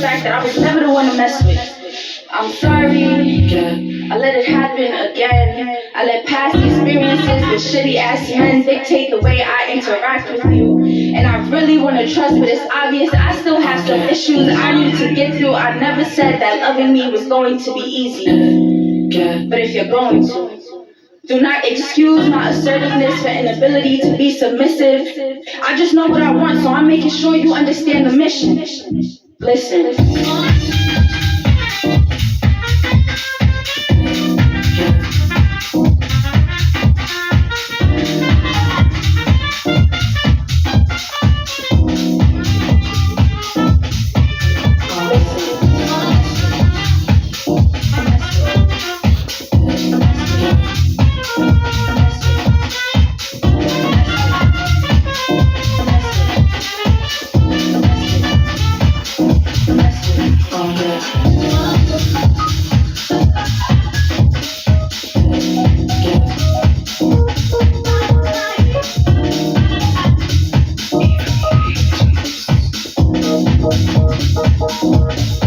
fact that I was never the one to mess with. I'm sorry, I let it happen again. I let past experiences with shitty ass men dictate the way I interact with you. And I really wanna trust, but it's obvious I still have some issues I need to get through. I never said that loving me was going to be easy. But if you're going to, do not excuse my assertiveness for inability to be submissive. I just know what I want, so I'm making sure you understand the mission. Listen. Thank you.